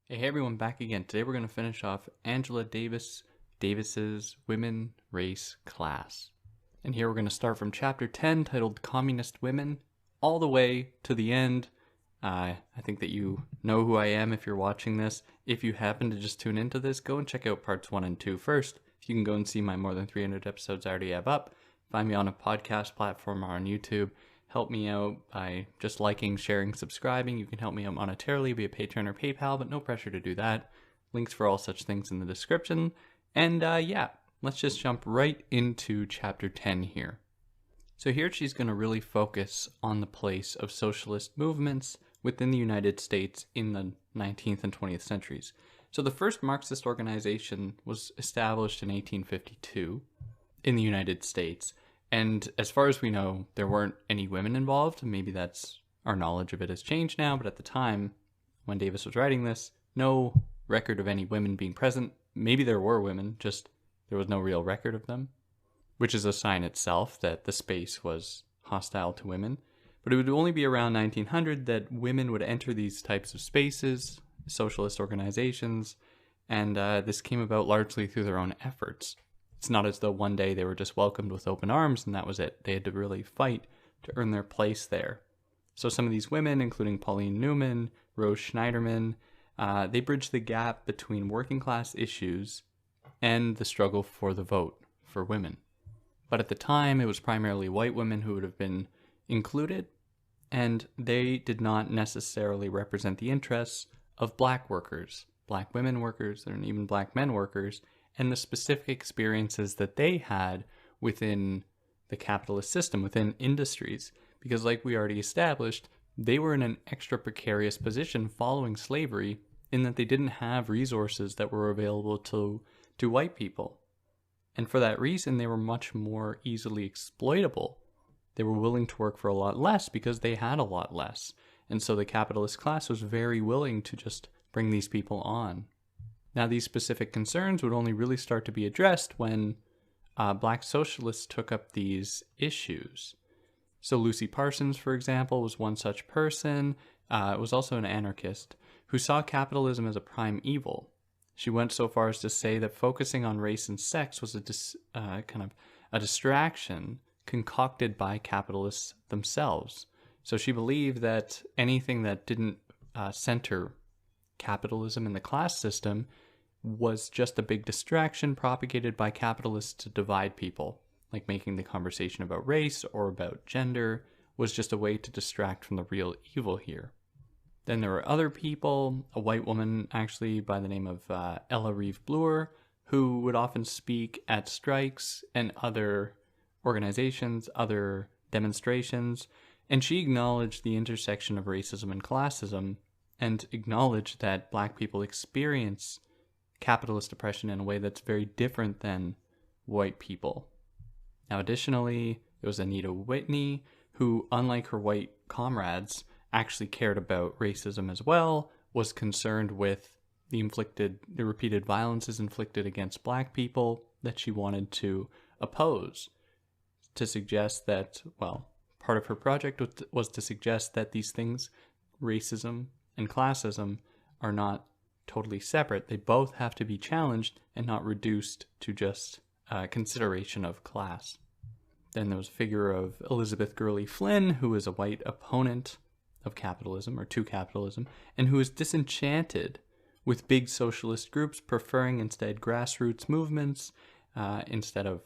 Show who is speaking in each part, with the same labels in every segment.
Speaker 1: Hey everyone, back again. Today we're going to finish off Angela Davis's Women, Race, Class. And here we're going to start from chapter 10 titled Communist Women all the way to the end. I think that you know who I am if you're watching this. If you happen to just tune into this, go and check out parts 1 and 2 first. You can go and see my more than 300 episodes I already have up. Find me on a podcast platform or on YouTube. Help me out by just liking, sharing, subscribing. You can help me out monetarily via Patreon or PayPal, but no pressure to do that. Links for all such things in the description. And yeah, let's just jump right into chapter 10 here. So here she's going to really focus on the place of socialist movements within the United States in the 19th and 20th centuries. So the first Marxist organization was established in 1852 in the United States. And as far as we know, there weren't any women involved. Maybe that's our knowledge of it has changed now, but at the time when Davis was writing this, no record of any women being present. Maybe there were women, just there was no real record of them, which is a sign itself that the space was hostile to women. But it would only be around 1900 that women would enter these types of spaces, socialist organizations, and this came about largely through their own efforts. It's not as though one day they were just welcomed with open arms and that was it. They had to really fight to earn their place there. So some of these women, including Pauline Newman, Rose Schneiderman, they bridged the gap between working class issues and the struggle for the vote for women. But at the time, it was primarily white women who would have been included, and they did not necessarily represent the interests of black workers, black women workers, and even black men workers, and the specific experiences that they had within the capitalist system, within industries. Because like we already established, they were in an extra precarious position following slavery in that they didn't have resources that were available to white people. And for that reason, they were much more easily exploitable. They were willing to work for a lot less because they had a lot less. And so the capitalist class was very willing to just bring these people on. Now, these specific concerns would only really start to be addressed when black socialists took up these issues. So Lucy Parsons, for example, was one such person, was also an anarchist, who saw capitalism as a prime evil. She went so far as to say that focusing on race and sex was kind of a distraction concocted by capitalists themselves. So she believed that anything that didn't center capitalism and the class system was just a big distraction propagated by capitalists to divide people, like making the conversation about race or about gender was just a way to distract from the real evil here. Then there were other people, a white woman actually by the name of Ella Reeve Bloor, who would often speak at strikes and other organizations, other demonstrations, and she acknowledged the intersection of racism and classism and acknowledged that black people experience capitalist oppression in a way that's very different than white people. Now, additionally, it was Anita Whitney, who, unlike her white comrades, actually cared about racism as well, was concerned with the repeated violences inflicted against black people that she wanted to oppose, to suggest that, well, part of her project was to suggest that these things, racism and classism, are not totally separate. They both have to be challenged and not reduced to just consideration of class. Then there was a figure of Elizabeth Gurley Flynn, who was a white opponent of capitalism, or to capitalism, and who was disenchanted with big socialist groups, preferring instead grassroots movements instead of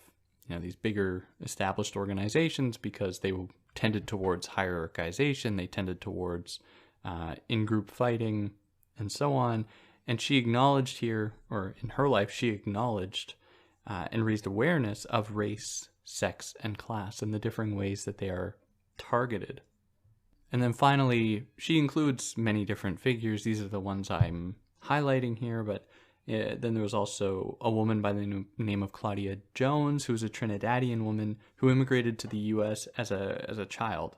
Speaker 1: these bigger established organizations, because they tended towards hierarchization, they tended towards in-group fighting, and so on. And she acknowledged here, or in her life, she acknowledged and raised awareness of race, sex, and class and the differing ways that they are targeted. And then finally, she includes many different figures. These are the ones I'm highlighting here, but then there was also a woman by the name of Claudia Jones, who was a Trinidadian woman who immigrated to the U.S. as a child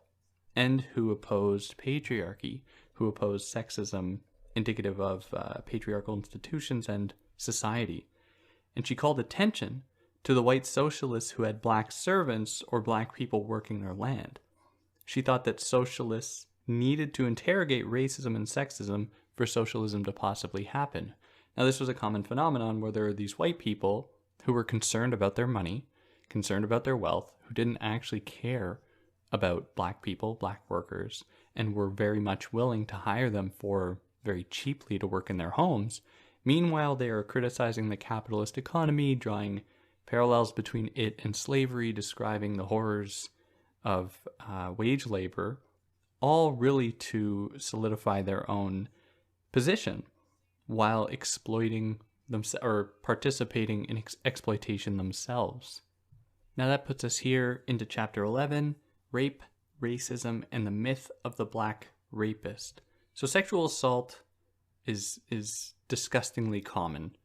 Speaker 1: and who opposed patriarchy, who opposed sexism indicative of patriarchal institutions and society. And she called attention to the white socialists who had black servants or black people working their land. She thought that socialists needed to interrogate racism and sexism for socialism to possibly happen. Now, this was a common phenomenon where there were these white people who were concerned about their money, concerned about their wealth, who didn't actually care about black people, black workers, and were very much willing to hire them for very cheaply to work in their homes. Meanwhile, they are criticizing the capitalist economy, drawing parallels between it and slavery, describing the horrors of wage labor, all really to solidify their own position while exploiting themselves or participating in exploitation themselves. Now that puts us here into chapter 11, rape, racism, and the myth of the black rapist. So sexual assault is disgustingly common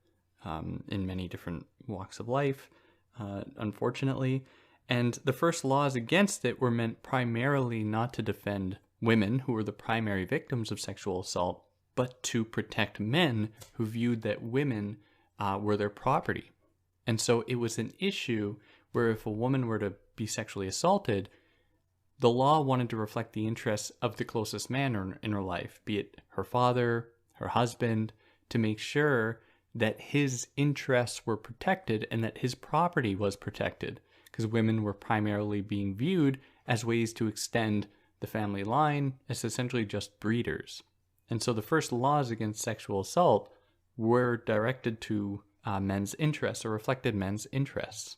Speaker 1: in many different walks of life, unfortunately. And the first laws against it were meant primarily not to defend women who were the primary victims of sexual assault, but to protect men who viewed that women were their property. And so it was an issue where if a woman were to be sexually assaulted, the law wanted to reflect the interests of the closest man in her life, be it her father, her husband, to make sure that his interests were protected and that his property was protected, because women were primarily being viewed as ways to extend the family line as essentially just breeders. And so the first laws against sexual assault were directed to men's interests, or reflected men's interests.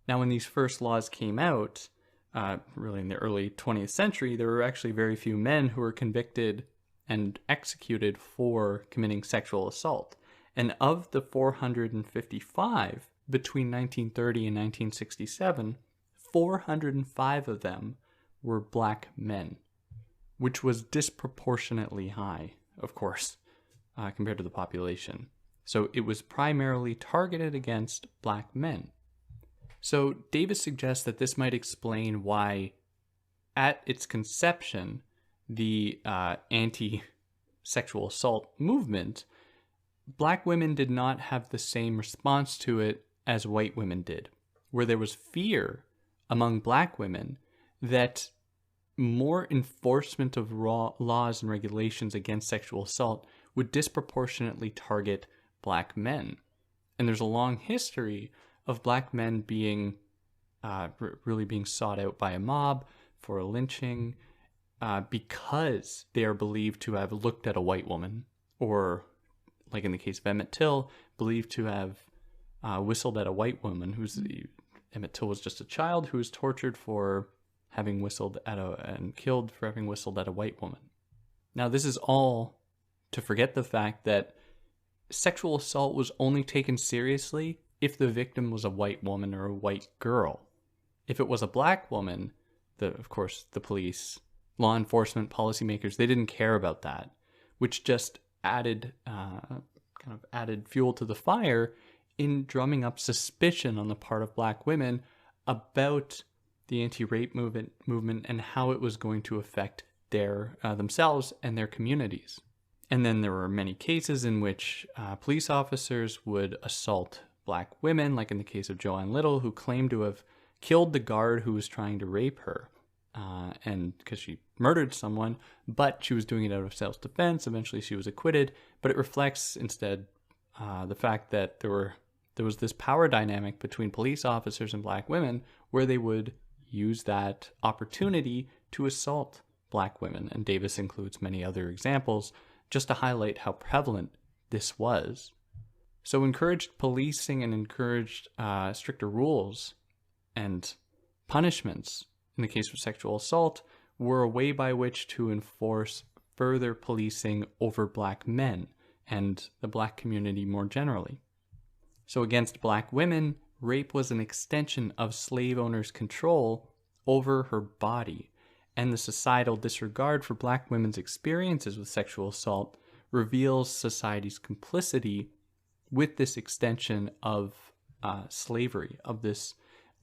Speaker 1: Now, when these first laws came out, really in the early 20th century, there were actually very few men who were convicted and executed for committing sexual assault. And of the 455 between 1930 and 1967, 405 of them were black men, which was disproportionately high, of course, compared to the population. So it was primarily targeted against black men. So Davis suggests that this might explain why, at its conception, the anti-sexual assault movement, black women did not have the same response to it as white women did, where there was fear among black women that more enforcement of laws and regulations against sexual assault would disproportionately target black men. And there's a long history of black men being really being sought out by a mob for a lynching because they are believed to have looked at a white woman, or, like in the case of Emmett Till, believed to have whistled at a white woman. Emmett Till was just a child who was tortured for having whistled at and killed for having whistled at a white woman. Now, this is all to forget the fact that sexual assault was only taken seriously if the victim was a white woman or a white girl. If it was a black woman, of course, the police, law enforcement, policymakers, they didn't care about that, which just added fuel to the fire in drumming up suspicion on the part of black women about the anti-rape movement and how it was going to affect themselves and their communities. And then there were many cases in which police officers would assault black women, like in the case of Joanne Little, who claimed to have killed the guard who was trying to rape her, and because she murdered someone, but she was doing it out of self-defense. Eventually she was acquitted, but it reflects instead the fact that there was this power dynamic between police officers and black women where they would use that opportunity to assault black women. And Davis includes many other examples just to highlight how prevalent this was. So encouraged policing and encouraged stricter rules and punishments in the case of sexual assault were a way by which to enforce further policing over black men and the black community more generally. So against black women, rape was an extension of slave owners' control over her body, and the societal disregard for black women's experiences with sexual assault reveals society's complicity with this extension of slavery, of this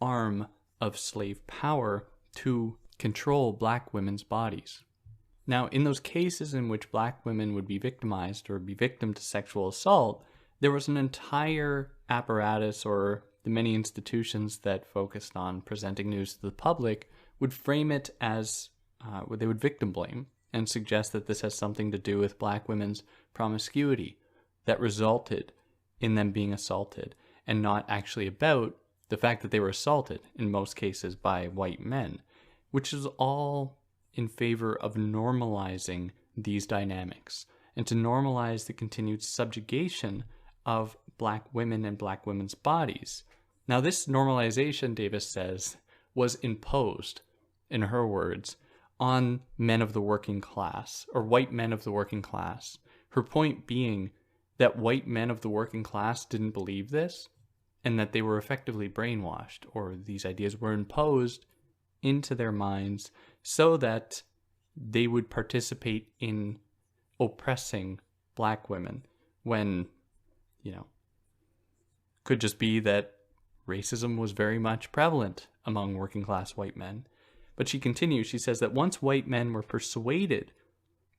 Speaker 1: arm of slave power to control black women's bodies. Now, in those cases in which black women would be victimized or be victim to sexual assault, there was an entire apparatus, or the many institutions that focused on presenting news to the public would frame it as, they would victim blame and suggest that this has something to do with black women's promiscuity that resulted in them being assaulted, and not actually about the fact that they were assaulted, in most cases, by white men, which is all in favor of normalizing these dynamics and to normalize the continued subjugation of black women and black women's bodies. Now, this normalization, Davis says, was imposed, in her words, on men of the working class, or white men of the working class. Her point being that white men of the working class didn't believe this, and that they were effectively brainwashed, or these ideas were imposed into their minds so that they would participate in oppressing black women, when, could just be that racism was very much prevalent among working class white men. But she continues, she says that once white men were persuaded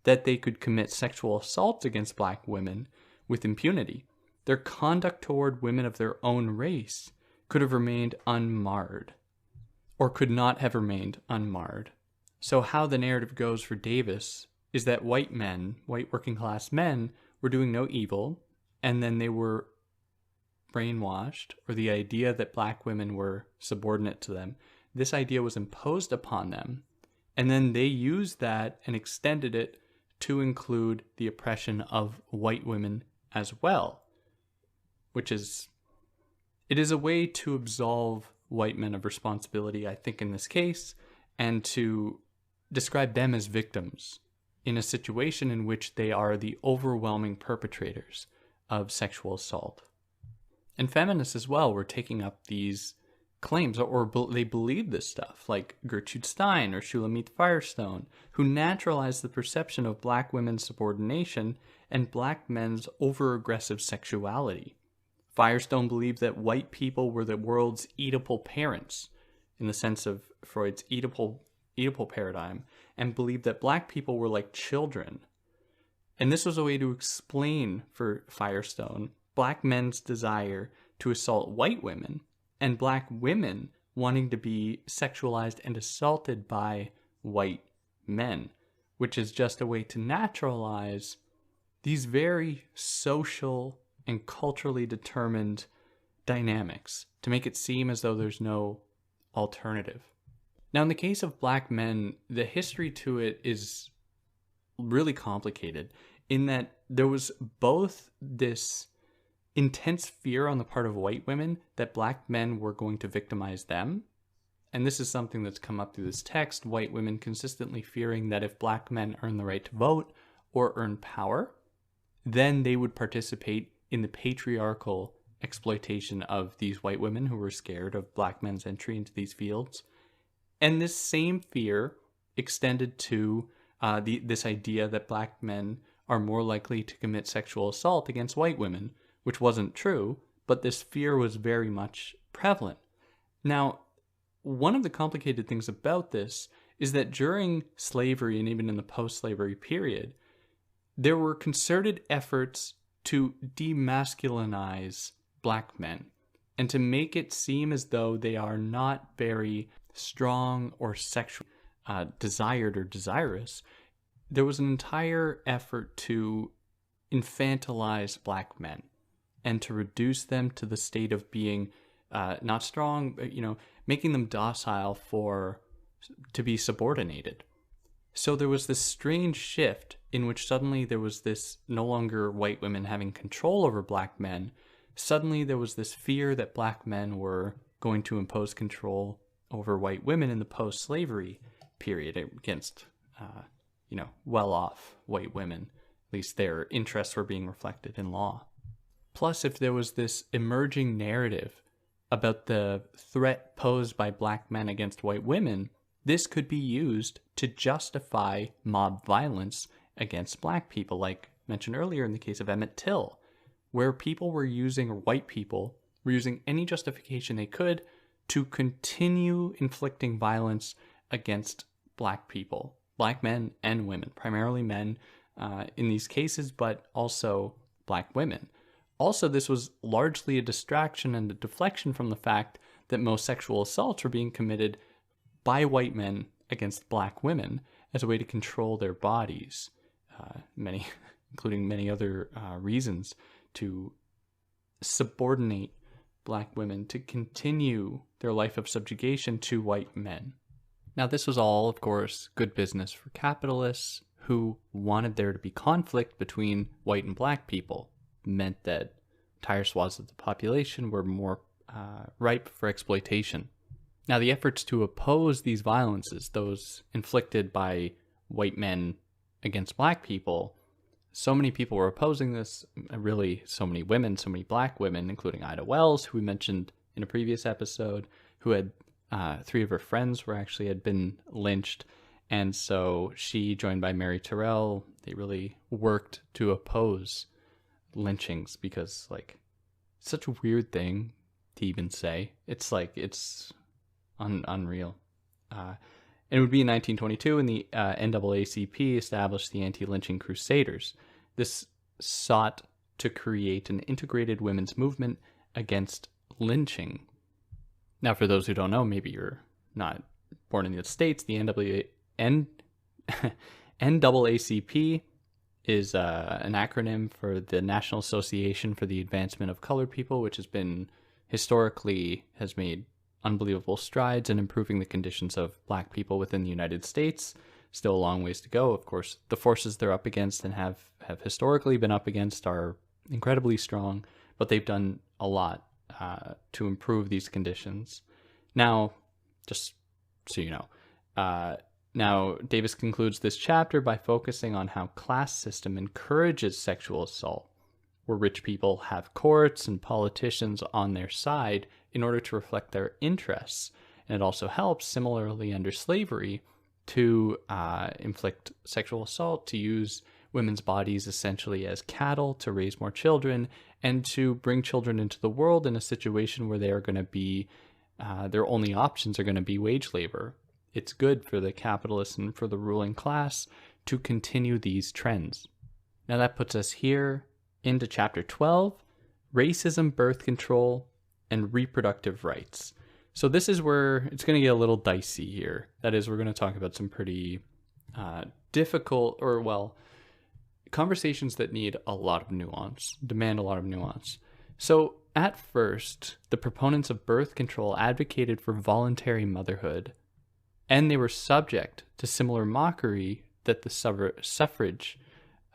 Speaker 1: that they could commit sexual assaults against black women with impunity, their conduct toward women of their own race could have remained unmarred, or could not have remained unmarred. So how the narrative goes for Davis is that white working class men, were doing no evil, and then they were brainwashed, or the idea that black women were subordinate to them, this idea was imposed upon them, and then they used that and extended it to include the oppression of white women as well, it is a way to absolve white men of responsibility, I think, in this case, and to describe them as victims in a situation in which they are the overwhelming perpetrators of sexual assault. And feminists as well were taking up these claims, or they believed this stuff, like Gertrude Stein or Shulamit Firestone, who naturalized the perception of black women's subordination and black men's over-aggressive sexuality. Firestone believed that white people were the world's Oedipal parents, in the sense of Freud's Oedipal paradigm, and believed that black people were like children. And this was a way to explain, for Firestone, black men's desire to assault white women, and black women wanting to be sexualized and assaulted by white men, which is just a way to naturalize these very social and culturally determined dynamics, to make it seem as though there's no alternative. Now, in the case of black men, the history to it is really complicated, in that there was both this intense fear on the part of white women that black men were going to victimize them. And this is something that's come up through this text, white women consistently fearing that if black men earn the right to vote or earn power, then they would participate in the patriarchal exploitation of these white women who were scared of black men's entry into these fields. And this same fear extended to this idea that black men are more likely to commit sexual assault against white women, which wasn't true, but this fear was very much prevalent. Now, one of the complicated things about this is that during slavery, and even in the post-slavery period, there were concerted efforts to demasculinize black men and to make it seem as though they are not very strong or sexually desired or desirous. There was an entire effort to infantilize black men and to reduce them to the state of being not strong, but, making them docile to be subordinated. So there was this strange shift in which suddenly there was this no longer white women having control over black men. Suddenly there was this fear that black men were going to impose control over white women in the post-slavery period against, well-off white women. At least their interests were being reflected in law. Plus, if there was this emerging narrative about the threat posed by black men against white women, this could be used to justify mob violence against black people, like mentioned earlier in the case of Emmett Till, where white people were using any justification they could to continue inflicting violence against black people, black men and women, primarily men in these cases, but also black women. Also, this was largely a distraction and a deflection from the fact that most sexual assaults were being committed by white men against black women, as a way to control their bodies, many, including many other reasons, to subordinate black women to continue their life of subjugation to white men. Now, this was all, of course, good business for capitalists who wanted there to be conflict between white and black people. It meant that entire swaths of the population were more ripe for exploitation. Now, the efforts to oppose these violences, those inflicted by white men against black people, so many people were opposing this, really so many women, so many black women, including Ida Wells, who we mentioned in a previous episode, who had 3 of her friends had been lynched. And so she, joined by Mary Terrell, they really worked to oppose lynchings because, like, it's such a weird thing to even say. It's like, it's unreal. And it would be in 1922 when the NAACP established the Anti-Lynching Crusaders. This sought to create an integrated women's movement against lynching. Now, for those who don't know, maybe you're not born in the States, the NAACP is an acronym for the National Association for the Advancement of Colored People, which has made unbelievable strides in improving the conditions of black people within the United States. Still a long ways to go. Of course, the forces they're up against and have historically been up against are incredibly strong, but they've done a lot to improve these conditions. Now, just so you know, now Davis concludes this chapter by focusing on how class system encourages sexual assault, where rich people have courts and politicians on their side in order to reflect their interests. And it also helps, similarly under slavery, to inflict sexual assault, to use women's bodies essentially as cattle to raise more children, and to bring children into the world in a situation where they are going to be, their only options are going to be wage labor. It's good for the capitalists and for the ruling class to continue these trends. Now that puts us here into chapter 12, Racism, Birth Control, and Reproductive Rights. So this is where it's going to get a little dicey here. That is, we're going to talk about some pretty difficult, conversations that need a lot of nuance, demand a lot of nuance. So at first, the proponents of birth control advocated for voluntary motherhood, and they were subject to similar mockery that the suffrage,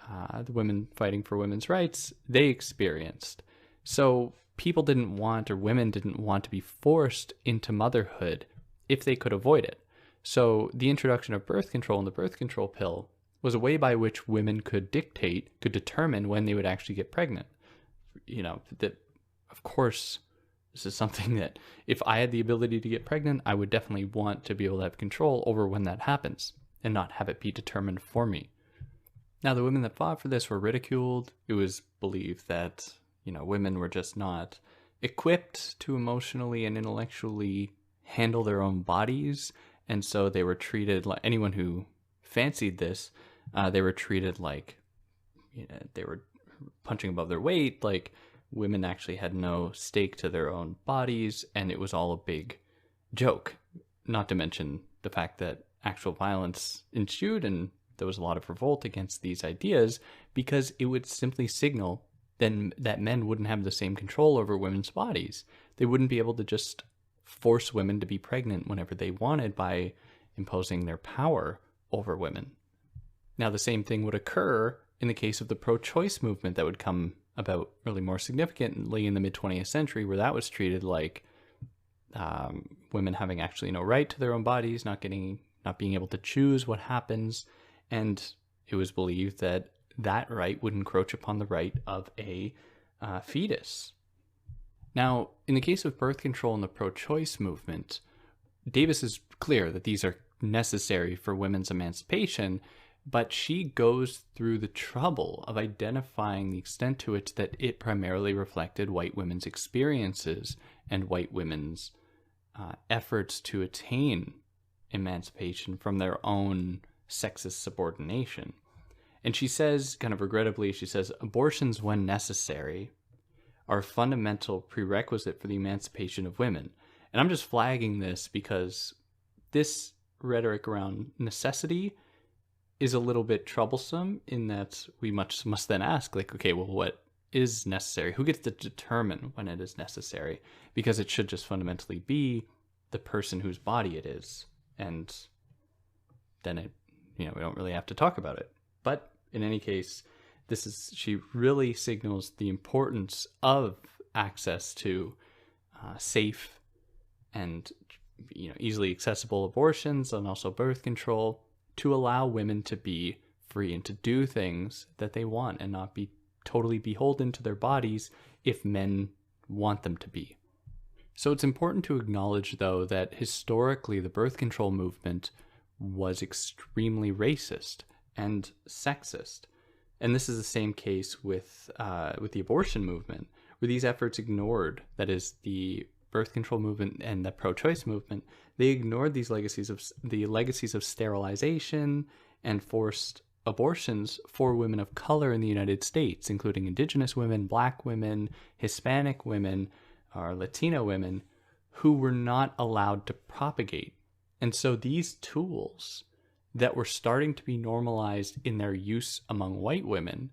Speaker 1: the women fighting for women's rights, they experienced. So people didn't want, or women didn't want, to be forced into motherhood if they could avoid it. So the introduction of birth control and the birth control pill was a way by which women could determine when they would actually get pregnant. You know, that, of course, this is something that if I had the ability to get pregnant, I would definitely want to be able to have control over when that happens and not have it be determined for me. Now, the women that fought for this were ridiculed. It was believed that, women were just not equipped to emotionally and intellectually handle their own bodies. And so they were treated like anyone who fancied this, they were treated like, they were punching above their weight. Like, women actually had no stake to their own bodies, and it was all a big joke. Not to mention the fact that actual violence ensued, and there was a lot of revolt against these ideas because it would simply signal then that men wouldn't have the same control over women's bodies. They wouldn't be able to just force women to be pregnant whenever they wanted by imposing their power over women. Now, the same thing would occur in the case of the pro-choice movement that would come about really more significantly in the mid-20th century, where that was treated like women having actually no right to their own bodies, not being able to choose what happens, and it was believed that that right would encroach upon the right of a fetus. Now, in the case of birth control and the pro-choice movement, Davis is clear that these are necessary for women's emancipation, but she goes through the trouble of identifying the extent to which that it primarily reflected white women's experiences and white women's efforts to attain emancipation from their own sexist subordination. And she says, kind of regrettably, abortions, when necessary, are a fundamental prerequisite for the emancipation of women. And I'm just flagging this because this rhetoric around necessity is a little bit troublesome in that we must then ask, like, okay, well, what is necessary? Who gets to determine when it is necessary? Because it should just fundamentally be the person whose body it is. And then it, we don't really have to talk about it. But in any case, she really signals the importance of access to safe and easily accessible abortions and also birth control to allow women to be free and to do things that they want and not be totally beholden to their bodies if men want them to be. So it's important to acknowledge, though, that historically the birth control movement was extremely racist and sexist. And this is the same case with the abortion movement, where these efforts ignored, that is, the birth control movement and the pro-choice movement, they ignored the legacies of sterilization and forced abortions for women of color in the United States, including Indigenous women, Black women, Hispanic women, or Latino women, who were not allowed to propagate. And so these tools that were starting to be normalized in their use among white women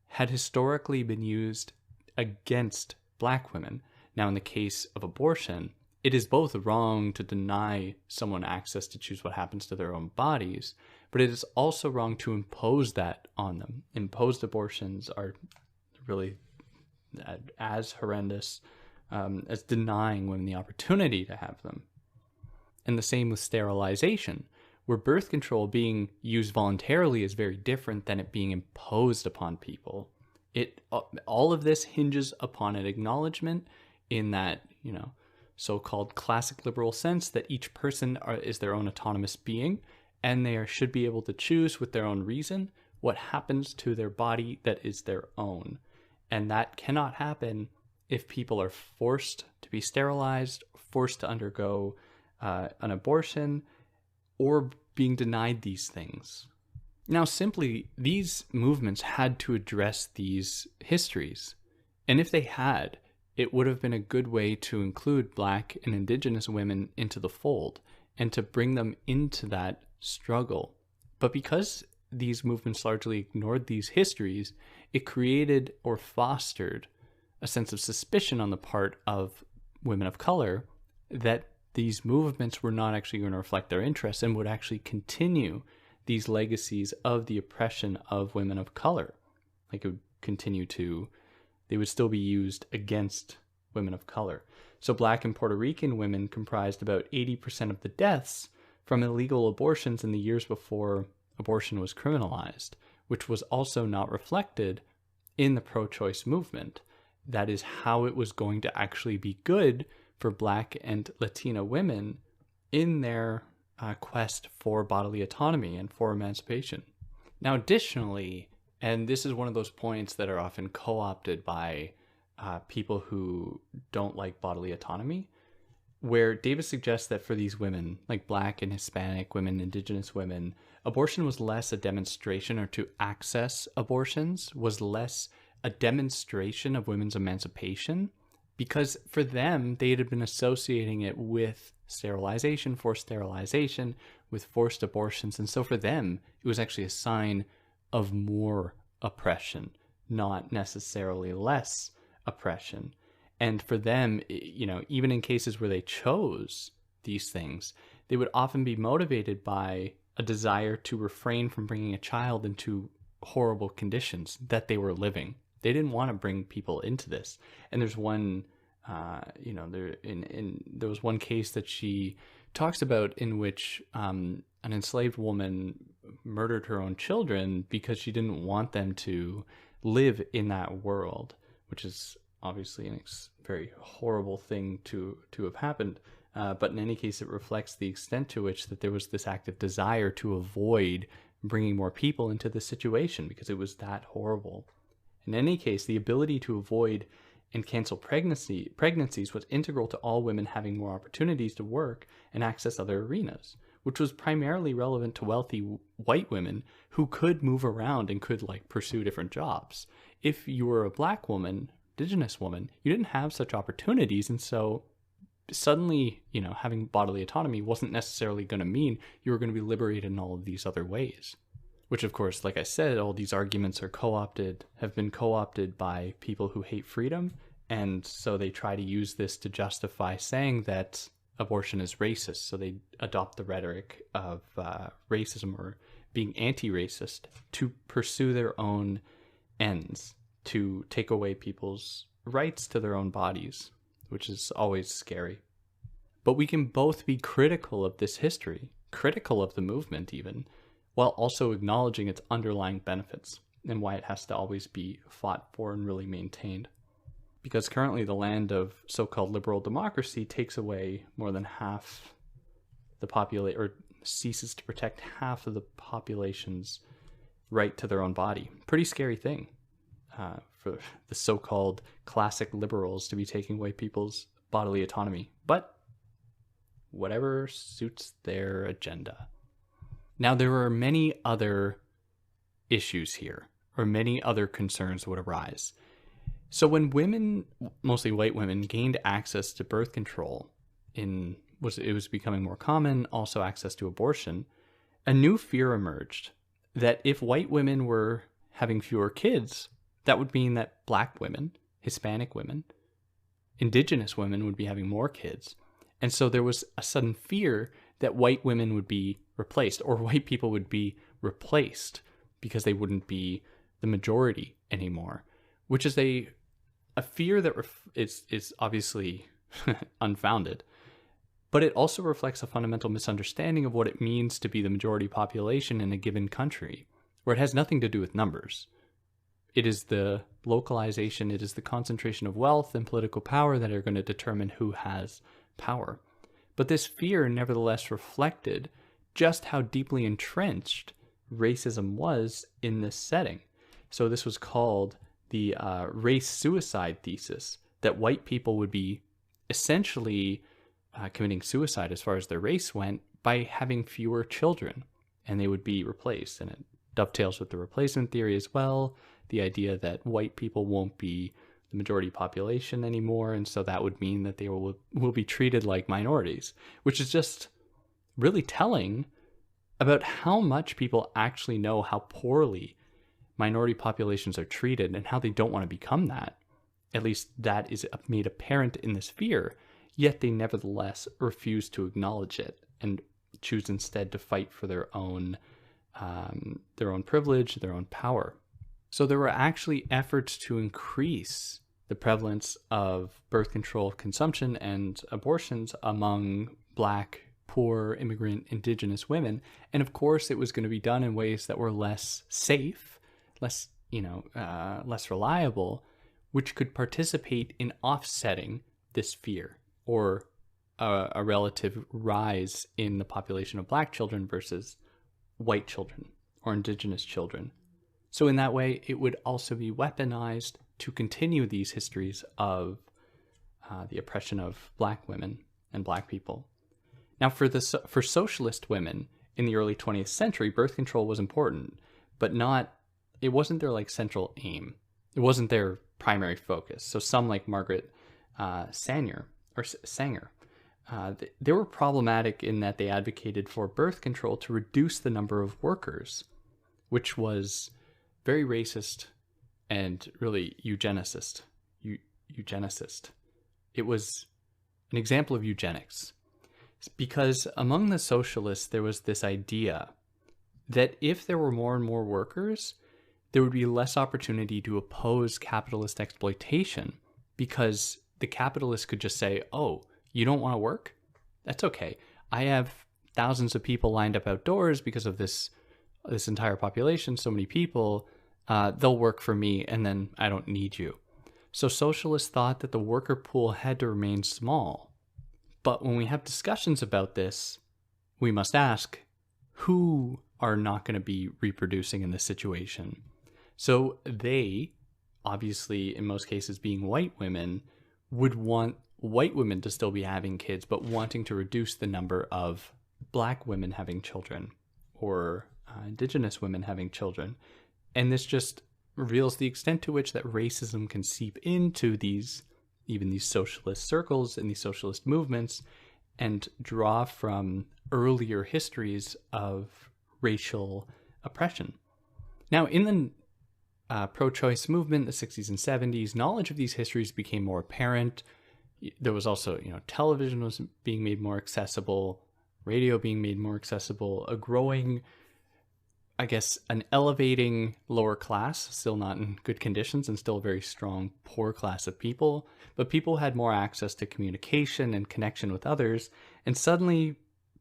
Speaker 1: had historically been used against Black women. Now, in the case of abortion, it is both wrong to deny someone access to choose what happens to their own bodies, but it is also wrong to impose that on them. Imposed abortions are really as horrendous as denying women the opportunity to have them. And the same with sterilization, where birth control being used voluntarily is very different than it being imposed upon people. All of this hinges upon an acknowledgement in that, so-called classic liberal sense that each person is their own autonomous being, and they should be able to choose with their own reason what happens to their body that is their own. And that cannot happen if people are forced to be sterilized, forced to undergo an abortion, or being denied these things. Now, simply, these movements had to address these histories. And if they had, it would have been a good way to include Black and Indigenous women into the fold and to bring them into that struggle. But because these movements largely ignored these histories, it created or fostered a sense of suspicion on the part of women of color that these movements were not actually going to reflect their interests and would actually continue these legacies of the oppression of women of color. Like, it would they would still be used against women of color. So Black and Puerto Rican women comprised about 80% of the deaths from illegal abortions in the years before abortion was criminalized, which was also not reflected in the pro-choice movement. That is how it was going to actually be good for Black and Latino women in their quest for bodily autonomy and for emancipation. Now, additionally, and this is one of those points that are often co-opted by people who don't like bodily autonomy, where Davis suggests that for these women, like Black and Hispanic women, Indigenous women, abortion was less a demonstration, or to access abortions was less a demonstration of women's emancipation, because for them, they had been associating it with sterilization, forced sterilization, with forced abortions. And so for them, it was actually a sign of more oppression, not necessarily less oppression. And for them, even in cases where they chose these things, they would often be motivated by a desire to refrain from bringing a child into horrible conditions that they were living. They didn't want to bring people into this. And there's one, there was one case that she talks about in which an enslaved woman murdered her own children because she didn't want them to live in that world, which is obviously a very horrible thing to have happened. But in any case, it reflects the extent to which that there was this active desire to avoid bringing more people into the situation because it was that horrible. In any case, the ability to avoid and cancel pregnancies was integral to all women having more opportunities to work and access other arenas, which was primarily relevant to wealthy white women who could move around and could pursue different jobs. If you were a Black woman, Indigenous woman, you didn't have such opportunities, and so suddenly, having bodily autonomy wasn't necessarily going to mean you were going to be liberated in all of these other ways. which of course, like I said, all these arguments have been co-opted by people who hate freedom. And so they try to use this to justify saying that abortion is racist. So they adopt the rhetoric of racism or being anti-racist to pursue their own ends, to take away people's rights to their own bodies, which is always scary. But we can both be critical of this history, critical of the movement even, while also acknowledging its underlying benefits and why it has to always be fought for and really maintained. Because currently the land of so-called liberal democracy takes away more than half the population, or ceases to protect half of the population's right to their own body. Pretty scary thing for the so-called classic liberals to be taking away people's bodily autonomy. But whatever suits their agenda. Now, there are many other issues here, or many other concerns would arise. So when women, mostly white women, gained access to birth control, it was becoming more common, also access to abortion, a new fear emerged that if white women were having fewer kids, that would mean that black women, Hispanic women, indigenous women would be having more kids. And so there was a sudden fear that white women would be replaced, or white people would be replaced because they wouldn't be the majority anymore, which is a fear that is obviously unfounded, but it also reflects a fundamental misunderstanding of what it means to be the majority population in a given country, where it has nothing to do with numbers. It is the localization, it is the concentration of wealth and political power that are going to determine who has power. But this fear nevertheless reflected just how deeply entrenched racism was in this setting. So this was called the race suicide thesis, that white people would be essentially committing suicide as far as their race went by having fewer children, and they would be replaced. And it dovetails with the replacement theory as well, the idea that white people won't be the majority population anymore, and so that would mean that they will be treated like minorities, which is just really telling about how much people actually know how poorly minority populations are treated and how they don't want to become that. At least that is made apparent in this fear, yet they nevertheless refuse to acknowledge it and choose instead to fight for their own privilege, their own power. So there were actually efforts to increase the prevalence of birth control consumption and abortions among Black, poor, immigrant, indigenous women. And of course, it was going to be done in ways that were less safe, less reliable, which could participate in offsetting this fear, or a relative rise in the population of Black children versus white children or indigenous children. So in that way, it would also be weaponized to continue these histories of the oppression of Black women and Black people. Now, for socialist women in the early 20th century, birth control was important, but it wasn't their central aim. It wasn't their primary focus. So some, like Margaret Sanger, they were problematic in that they advocated for birth control to reduce the number of workers, which was very racist and really eugenicist. It was an example of eugenics, because among the socialists there was this idea that if there were more and more workers, there would be less opportunity to oppose capitalist exploitation, because the capitalists could just say, oh, you don't want to work? That's okay. I have thousands of people lined up outdoors because of this entire population, so many people, they'll work for me and then I don't need you. So socialists thought that the worker pool had to remain small. But when we have discussions about this, we must ask, who are not going to be reproducing in this situation? So they, obviously in most cases being white women, would want white women to still be having kids, but wanting to reduce the number of Black women having children, or indigenous women having children. And this just reveals the extent to which that racism can seep into even these socialist circles and these socialist movements, and draw from earlier histories of racial oppression. Now, in the pro-choice movement, the 60s and 70s, knowledge of these histories became more apparent. There was also, television was being made more accessible, radio being made more accessible, a growing, an elevating lower class, still not in good conditions and still a very strong poor class of people, but people had more access to communication and connection with others, and suddenly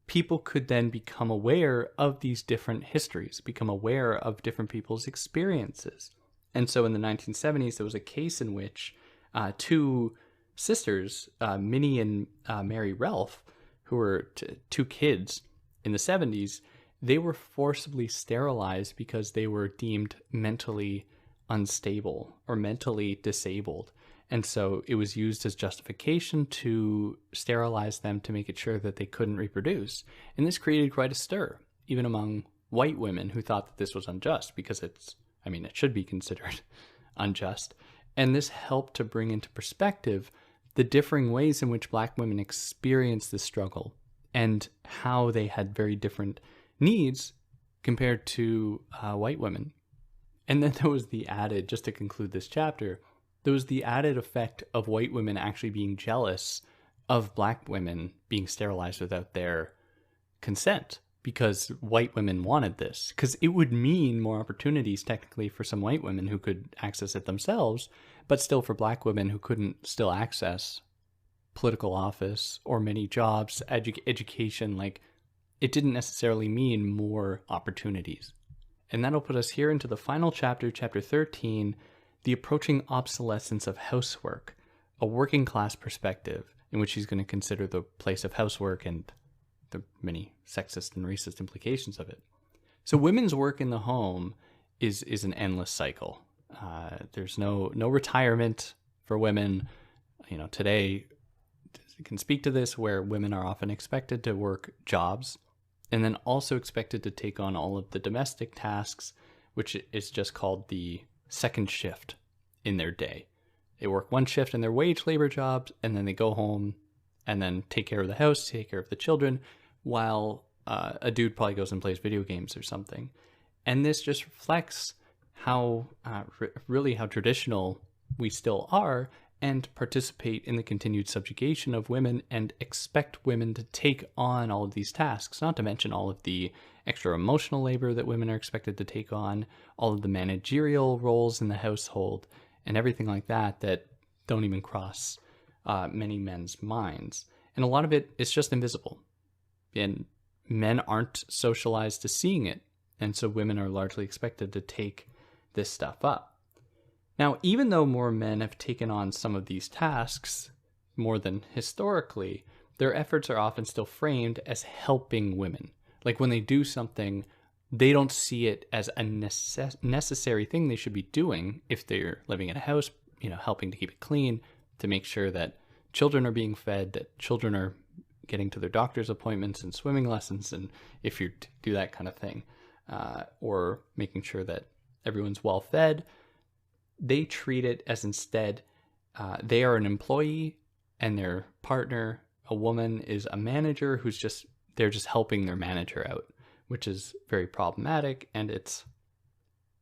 Speaker 1: people could then become aware of these different histories, become aware of different people's experiences. And so in the 1970s, there was a case in which two sisters, Minnie and Mary Ralph, who were two kids in the 70s, they were forcibly sterilized because they were deemed mentally unstable or mentally disabled. And so it was used as justification to sterilize them to make it sure that they couldn't reproduce. And this created quite a stir, even among white women who thought that this was unjust, because it should be considered unjust. And this helped to bring into perspective the differing ways in which Black women experienced this struggle and how they had very different needs compared to white women. And then there was the added, just to conclude this chapter, there was the added effect of white women actually being jealous of Black women being sterilized without their consent, because white women wanted this, because it would mean more opportunities technically for some white women who could access it themselves, but still for Black women who couldn't still access political office or many jobs, education. Like, it didn't necessarily mean more opportunities. And that'll put us here into the final chapter, chapter 13, the approaching obsolescence of housework, a working class perspective in which he's going to consider the place of housework and the many sexist and racist implications of it. So women's work in the home is an endless cycle. There's no retirement for women. Today can speak to this, where women are often expected to work jobs and then also expected to take on all of the domestic tasks, which is just called the second shift in their day. They work one shift in their wage labor jobs, and then they go home and then take care of the house, take care of the children, while a dude probably goes and plays video games or something. And this just reflects how traditional we still are, and participate in the continued subjugation of women and expect women to take on all of these tasks, not to mention all of the extra emotional labor that women are expected to take on, all of the managerial roles in the household, and everything like that don't even cross many men's minds. And a lot of it is just invisible. And men aren't socialized to seeing it. And so women are largely expected to take this stuff up. Now, even though more men have taken on some of these tasks, more than historically, their efforts are often still framed as helping women. Like, when they do something, they don't see it as a necessary thing they should be doing if they're living in a house, helping to keep it clean, to make sure that children are being fed, that children are getting to their doctor's appointments and swimming lessons, and if you do that kind of thing, or making sure that everyone's well fed. They treat it as instead they are an employee and their partner, a woman, is a manager they're just helping their manager out, which is very problematic, and it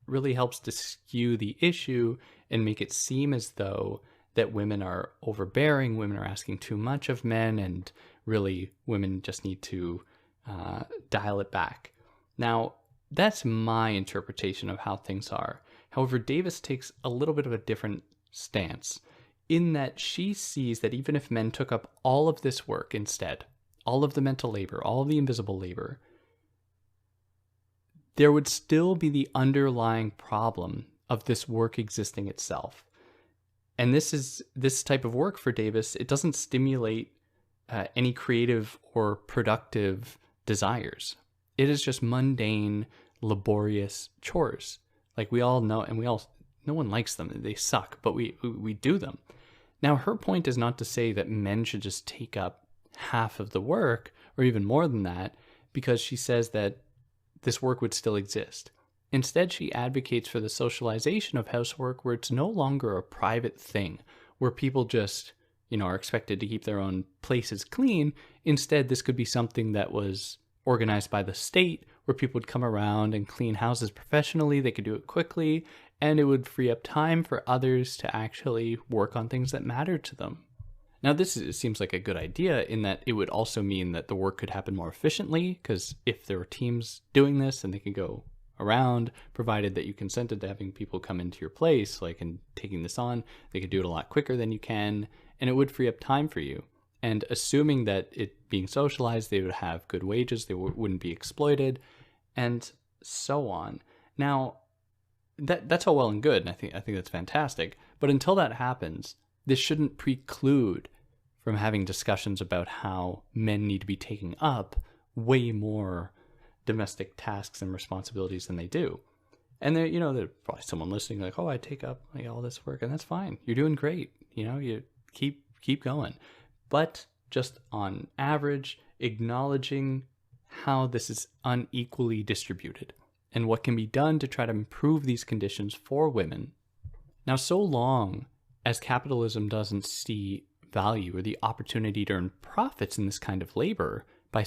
Speaker 1: really helps to skew the issue and make it seem as though that women are overbearing, women are asking too much of men, and really women just need to dial it back. Now, that's my interpretation of how things are. However, Davis takes a little bit of a different stance, in that she sees that even if men took up all of this work instead, all of the mental labor, all of the invisible labor, there would still be the underlying problem of this work existing itself. And this type of work for Davis, it doesn't stimulate any creative or productive desires. It is just mundane, laborious chores. Like, we all know, and no one likes them. They suck, but we do them. Now, her point is not to say that men should just take up half of the work, or even more than that, because she says that this work would still exist. Instead, she advocates for the socialization of housework, where it's no longer a private thing, where people just, are expected to keep their own places clean. Instead, this could be something that was organized by the state, where people would come around and clean houses professionally. They could do it quickly, and it would free up time for others to actually work on things that mattered to them. Now, seems like a good idea in that it would also mean that the work could happen more efficiently, because if there were teams doing this and they could go around, provided that you consented to having people come into your place, like, and taking this on, they could do it a lot quicker than you can, and it would free up time for you. And assuming that it being socialized, they would have good wages, they wouldn't be exploited, and so on. Now, that's all well and good, and I think that's fantastic. But until that happens, this shouldn't preclude from having discussions about how men need to be taking up way more domestic tasks and responsibilities than they do. And there's probably someone listening like, oh, I take up all this work, and that's fine. You're doing great. You keep going. But just on average, acknowledging how this is unequally distributed and what can be done to try to improve these conditions for women. Now, so long as capitalism doesn't see value or the opportunity to earn profits in this kind of labor by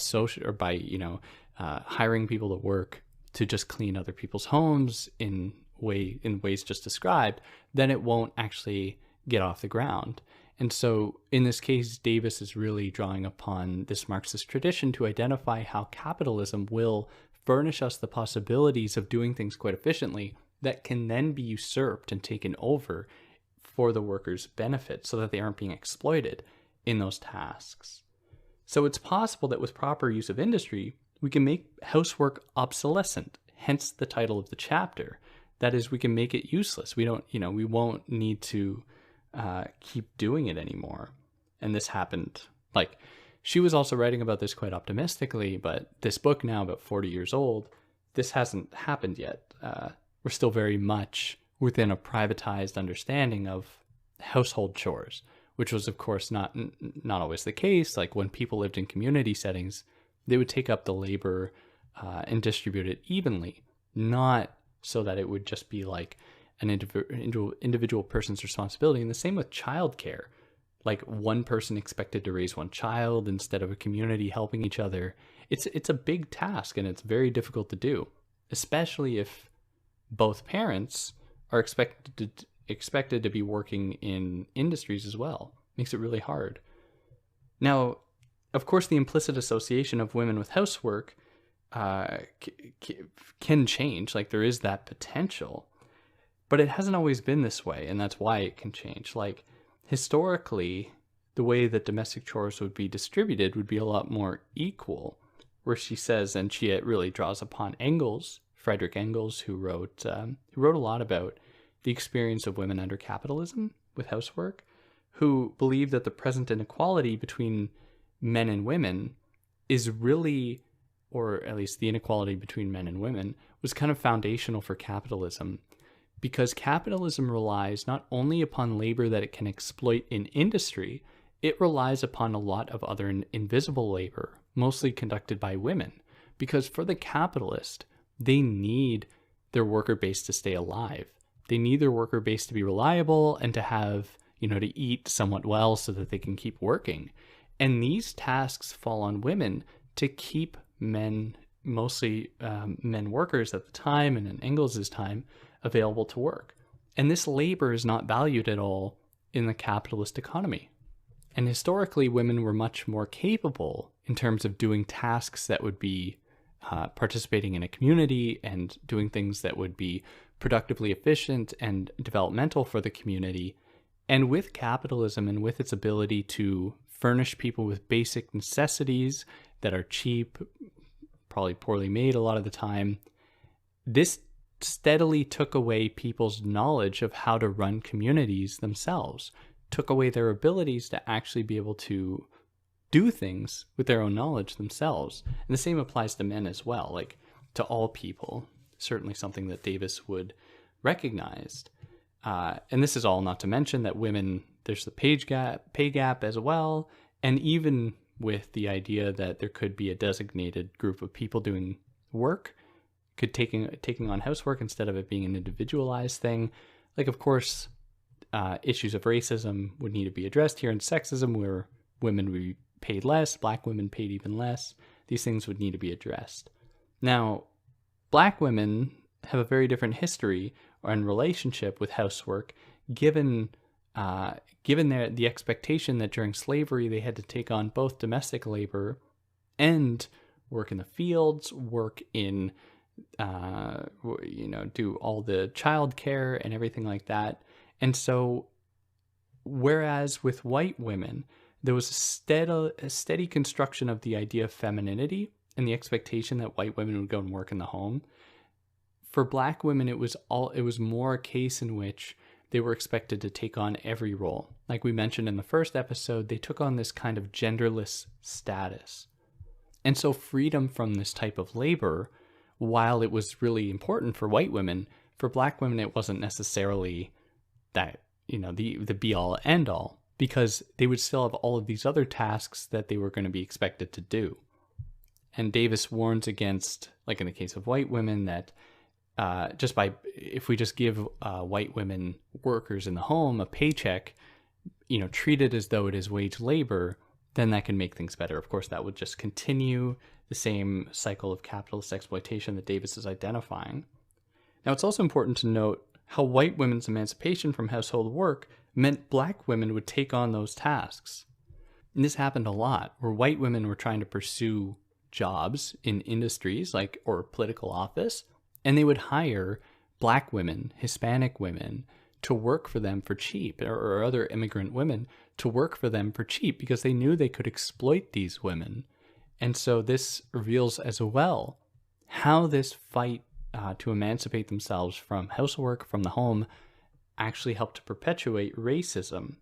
Speaker 1: hiring people to work to just clean other people's homes in ways just described, then it won't actually get off the ground. And so in this case, Davis is really drawing upon this Marxist tradition to identify how capitalism will furnish us the possibilities of doing things quite efficiently that can then be usurped and taken over for the workers' benefit so that they aren't being exploited in those tasks. So it's possible that with proper use of industry, we can make housework obsolescent, hence the title of the chapter. That is, we can make it useless. We won't need to keep doing it anymore. And this happened, she was also writing about this quite optimistically, but this book now about 40 years old, this hasn't happened yet. We're still very much within a privatized understanding of household chores, which was, of course, not always the case. Like when people lived in community settings, they would take up the labor and distribute it evenly, not so that it would just be like an individual person's responsibility. And the same with childcare. Like one person expected to raise one child instead of a community helping each other. It's a big task, and it's very difficult to do, especially if both parents are expected to be working in industries as well. Makes it really hard. Now, of course, the implicit association of women with housework can change. Like, there is that potential, but it hasn't always been this way, and that's why it can change. Like, historically, the way that domestic chores would be distributed would be a lot more equal, where she says, and she really draws upon Engels, Frederick Engels, who wrote a lot about the experience of women under capitalism with housework, who believed that the present inequality between men and women is really, or at least the inequality between men and women, was kind of foundational for capitalism, because capitalism relies not only upon labor that it can exploit in industry, it relies upon a lot of other invisible labor, mostly conducted by women, because for the capitalist, they need their worker base to stay alive. They need their worker base to be reliable and to have, to eat somewhat well so that they can keep working. And these tasks fall on women to keep men, mostly men workers at the time and in Engels' time, available to work. And this labor is not valued at all in the capitalist economy. And historically, women were much more capable in terms of doing tasks that would be participating in a community and doing things that would be productively efficient and developmental for the community. And with capitalism and with its ability to furnish people with basic necessities that are cheap, probably poorly made a lot of the time, this steadily took away people's knowledge of how to run communities themselves, took away their abilities to actually be able to do things with their own knowledge themselves. And the same applies to men as well, like to all people. Certainly something that Davis would recognize. And this is all not to mention that women, there's the pay gap as well. And even with the idea that there could be a designated group of people doing work, taking on housework instead of it being an individualized thing. Like, of course, issues of racism would need to be addressed here, and sexism, where women would be paid less, black women paid even less. These things would need to be addressed. Now, Black women have a very different history and relationship with housework, given the expectation that during slavery they had to take on both domestic labor and work in the fields, work in, do all the child care and everything like that. And so, whereas with white women, there was a steady construction of the idea of femininity and the expectation that white women would go and work in the home. For Black women, it was more a case in which they were expected to take on every role. Like we mentioned in the first episode, they took on this kind of genderless status. And so freedom from this type of labor, while it was really important for white women, for Black women it wasn't necessarily that, the be all end all, because they would still have all of these other tasks that they were going to be expected to do. And Davis warns against, like in the case of white women, that if we just give white women workers in the home a paycheck, treat it as though it is wage labor, then that can make things better. Of course, that would just continue the same cycle of capitalist exploitation that Davis is identifying. Now, it's also important to note how white women's emancipation from household work meant Black women would take on those tasks. And this happened a lot, where white women were trying to pursue jobs in industries or political office, and they would hire Black women, Hispanic women, to work for them for cheap, or other immigrant women to work for them for cheap, because they knew they could exploit these women. And so this reveals as well how this fight to emancipate themselves from housework, from the home, actually helped to perpetuate racism.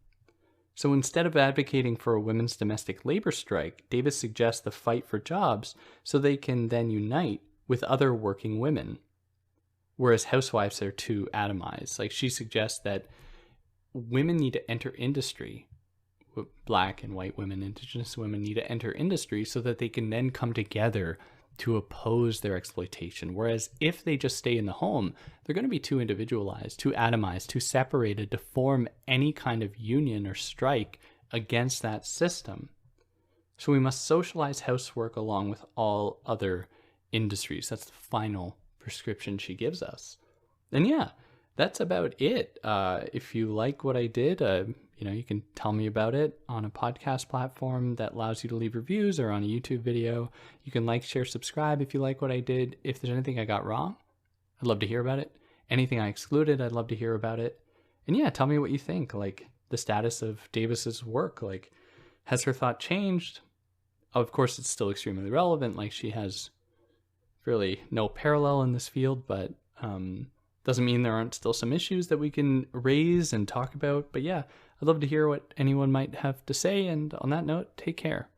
Speaker 1: So instead of advocating for a women's domestic labor strike, Davis suggests the fight for jobs so they can then unite with other working women. Whereas housewives are too atomized. Like, she suggests that women need to enter industry. Black and white women, indigenous women need to enter industry so that they can then come together to oppose their exploitation. Whereas if they just stay in the home, they're going to be too individualized, too atomized, too separated to form any kind of union or strike against that system. So we must socialize housework along with all other industries. That's the final prescription she gives us. And yeah, that's about it. If you like what I did, you can tell me about it on a podcast platform that allows you to leave reviews, or on a YouTube video. You can like, share, subscribe if you like what I did. If there's anything I got wrong, I'd love to hear about it. Anything I excluded, I'd love to hear about it. And yeah, tell me what you think, like the status of Davis's work. Like, has her thought changed? Of course, it's still extremely relevant. Like, she has really no parallel in this field, but doesn't mean there aren't still some issues that we can raise and talk about. But yeah, I'd love to hear what anyone might have to say. And on that note, take care.